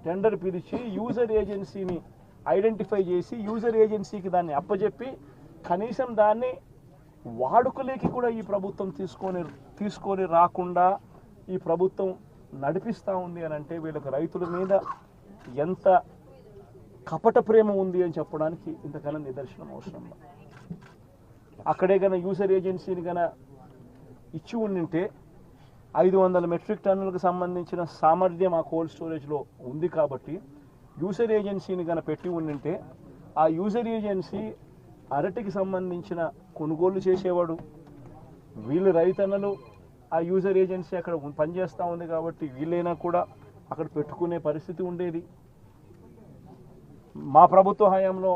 Tender పిలిచి user ఏజెన్సీని identify చేసి user ఏజెన్సీకి దాన్ని అప్పచెప్పి కనీసం దాన్ని వాడుకలేకి కూడా ఈ ప్రభుత్వం తీసుకొని రాకుండా ఈ ప్రభుత్వం నడిపిస్తూ ఉంది అని అంటే వీళ్ళకి రైతుల మీద ఎంత కపట ప్రేమ ఉంది అని చెప్పడానికి ఇంతకన్నా నిదర్శనం అవసరం. అక్కడే కన్నా యూజర్ ఏజెన్సీని కన్నా ఇచ్చి ఉండింటే 500 మెట్రిక్ టన్నులకు సంబంధించిన సామర్థ్యం ఆ కోల్డ్ స్టోరేజ్లో ఉంది కాబట్టి యూజర్ ఏజెన్సీని కన్నా పెట్టి ఉండింటే ఆ యూజర్ ఏజెన్సీ అరటికి సంబంధించిన కొనుగోలు చేసేవాడు. వీళ్ళు రైతన్నలు ఆ యూజర్ ఏజెన్సీ అక్కడ పనిచేస్తూ ఉంది కాబట్టి వీళ్ళైనా కూడా అక్కడ పెట్టుకునే పరిస్థితి ఉండేది. మా ప్రభుత్వ హయాంలో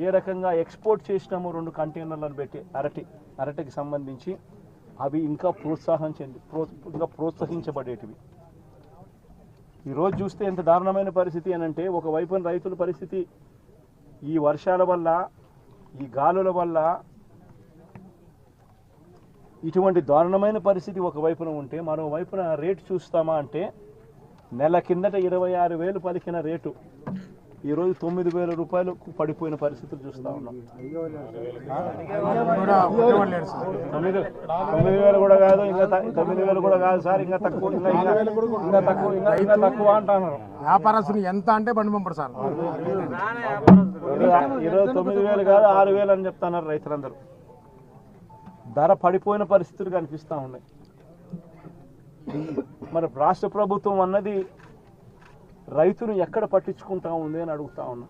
ఏ రకంగా ఎక్స్పోర్ట్ చేసినామో 2 కంటైనర్లను పెట్టి అరటికి సంబంధించి అవి ఇంకా ప్రోత్సహించబడేటివి. ఈరోజు చూస్తే ఎంత దారుణమైన పరిస్థితి అని అంటే ఒకవైపున రైతుల పరిస్థితి ఈ వర్షాల వల్ల ఈ గాలుల వల్ల ఇటువంటి దారుణమైన పరిస్థితి ఒకవైపున ఉంటే మరోవైపున రేటు చూస్తామా అంటే నెల కిందట 26,000 పలికిన రేటు ఈరోజు 9,000 రూపాయలకు పడిపోయిన పరిస్థితులు చూస్తూ ఉన్నాం. 9,000 కూడా కాదు, ఇంకా 9,000 కూడా కాదు సార్, ఇంకా తక్కువ అంటున్నారు. వ్యాపారస్తులు ఎంత అంటే బండి పంపరు సార్. ఈరోజు 9,000 కాదు 6,000 అని చెప్తున్నారు రైతులందరూ. ధర పడిపోయిన పరిస్థితులు కనిపిస్తూ ఉన్నాయి. మరి రాష్ట్ర ప్రభుత్వం అన్నది రైతును ఎక్కడ పట్టించుకుంటా ఉంది అని అడుగుతా ఉన్నా.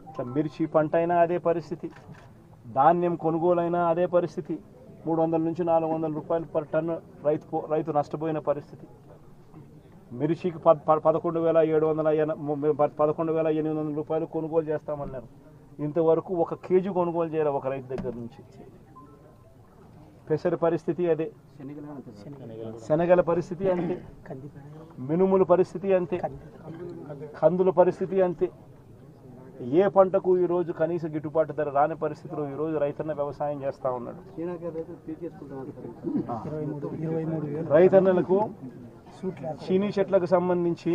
ఇట్లా మిర్చి పంట అయినా అదే పరిస్థితి, ధాన్యం కొనుగోలైనా అదే పరిస్థితి. 300 నుంచి 400 రూపాయలు పర్ టన్ను రైతు నష్టపోయిన పరిస్థితి. మిర్చికి 11,800 రూపాయలు కొనుగోలు చేస్తామన్నారు. ఇంతవరకు 1 కేజీ కొనుగోలు చేయాలి ఒక రైతు దగ్గర నుంచి. పెసర పరిస్థితి అదే, శనగల పరిస్థితి అంతే, మినుముల పరిస్థితి అంతే, కందుల పరిస్థితి అంతే. ఏ పంటకు ఈరోజు కనీస గిట్టుబాటు ధర రాని పరిస్థితిలో ఈరోజు రైతన్న వ్యవసాయం చేస్తూ ఉన్నాడు. రైతన్నలకు చీనీ చెట్లకు సంబంధించి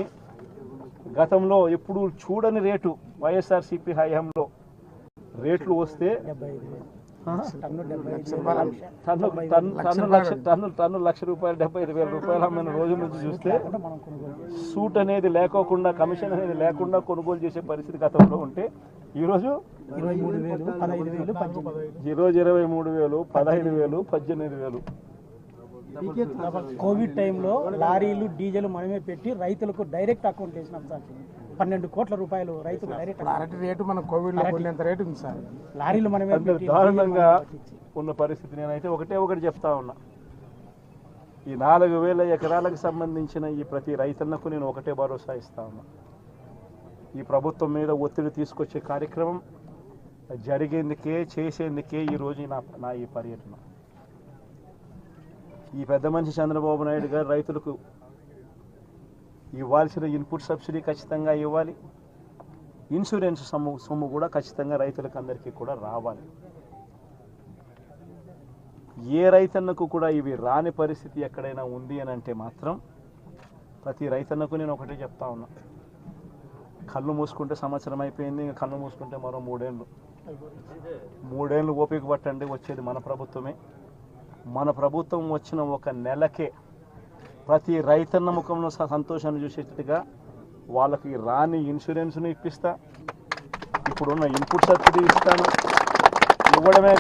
గతంలో ఎప్పుడు చూడని రేటు వైఎస్ఆర్సీపీ హయాంలో రేట్లు వస్తే టన్ను 1,00,000 రూపాయలు 75,000 రూపాయలు అమ్మిన రోజు నుంచి చూస్తే సూట్ అనేది లేకోకుండా, కమిషన్ అనేది లేకుండా కొనుగోలు చేసే పరిస్థితి గతంలో ఉంటే ఈరోజు 23,000, 15,000, 18,000. కోవిడ్ టైంలో లారీలు డీజిల్ మనమే పెట్టి రైతులకు డైరెక్ట్ అకౌంట్ వేసినాం సార్. 12 కోట్ల రూపాయలు రైతులు డైరెక్ట్. అరటి రేటు మన కోవిడ్ లో రేటు ఉంది సార్. లారీలు మనమే దారుణంగా ఉన్న పరిస్థితి. నేనైతే ఒకటి చెప్తా ఉన్నా. ఈ 4,000 ఎకరాలకు సంబంధించిన ఈ ప్రతి రైతన్నకు నేను ఒకటే భరోసా ఇస్తా ఉన్నా. ఈ ప్రభుత్వం మీద ఒత్తిడి తీసుకొచ్చే కార్యక్రమం జరిగేందుకే, చేసేందుకే ఈరోజు నా ఈ పర్యటన. ఈ పెద్ద మనిషి చంద్రబాబు నాయుడు గారు రైతులకు ఇవ్వాల్సిన ఇన్పుట్ సబ్సిడీ ఖచ్చితంగా ఇవ్వాలి. ఇన్సూరెన్స్ సొమ్ము కూడా ఖచ్చితంగా రైతులకు అందరికీ కూడా రావాలి. ఏ రైతన్నకు కూడా ఇవి రాని పరిస్థితి ఎక్కడైనా ఉంది అని అంటే మాత్రం ప్రతి రైతన్నకు నేను ఒకటే చెప్తా ఉన్నా. కళ్ళు మూసుకుంటే సంవత్సరం అయిపోయింది, ఇంకా కళ్ళు మూసుకుంటే మరో 3 ఏళ్ళు ఓపిక పట్టండి. వచ్చేది మన ప్రభుత్వమే. మన ప్రభుత్వం వచ్చిన 1 నెలకే ప్రతి రైతన్న ముఖంలో సంతోషాన్ని చూసేట్టుగా వాళ్ళకి రాని ఇన్సూరెన్స్ను ఇప్పిస్తా, ఇప్పుడున్న ఇన్పుట్ సబ్సిడీ ఇస్తాను. ఇవ్వడమే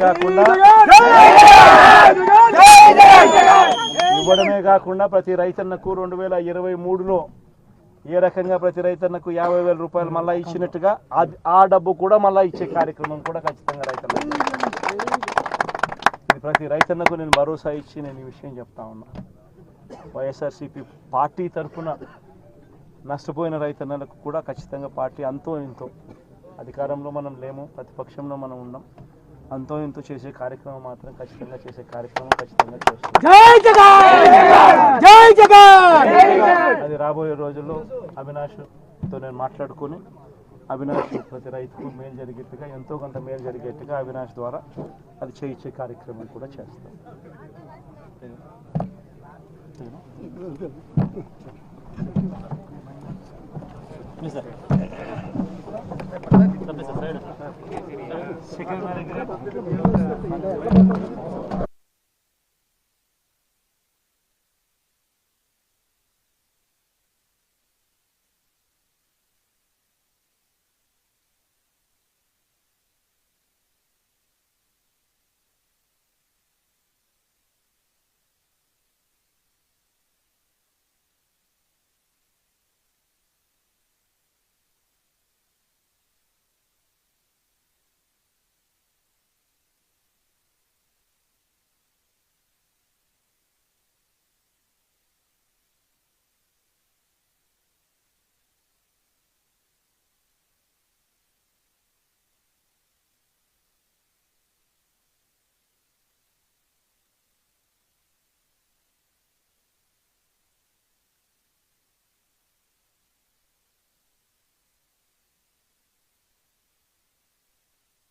కాకుండా ప్రతి రైతన్నకు 2023లో ఏ రకంగా ప్రతి రైతన్నకు 50,000 రూపాయలు మళ్ళీ ఇచ్చినట్టుగా ఆ డబ్బు కూడా మళ్ళీ ఇచ్చే కార్యక్రమం కూడా ఖచ్చితంగా రైతన్న. ఇది ప్రతి రైతన్నకు నేను భరోసా ఇచ్చి నేను ఈ విషయం చెప్తా ఉన్నా. వైఎస్ఆర్సీపీ పార్టీ తరఫున నష్టపోయిన రైతన్నలకు కూడా ఖచ్చితంగా పార్టీ అంతో ఇంతో, అధికారంలో మనం లేము, ప్రతిపక్షంలో మనం ఉన్నాం, అంతో ఇంతో చేసే కార్యక్రమం మాత్రం ఖచ్చితంగా చేస్తాం. అది రాబోయే రోజుల్లో అవినాష్తో నేను మాట్లాడుకుని అవినాష్ ప్రతి రైతుకు మేలు జరిగేట్టుగా, ఎంతో కొంత మేలు జరిగేట్టుగా అవినాష్ ద్వారా అది చేయించే కార్యక్రమం కూడా చేస్తాం. సెకండ్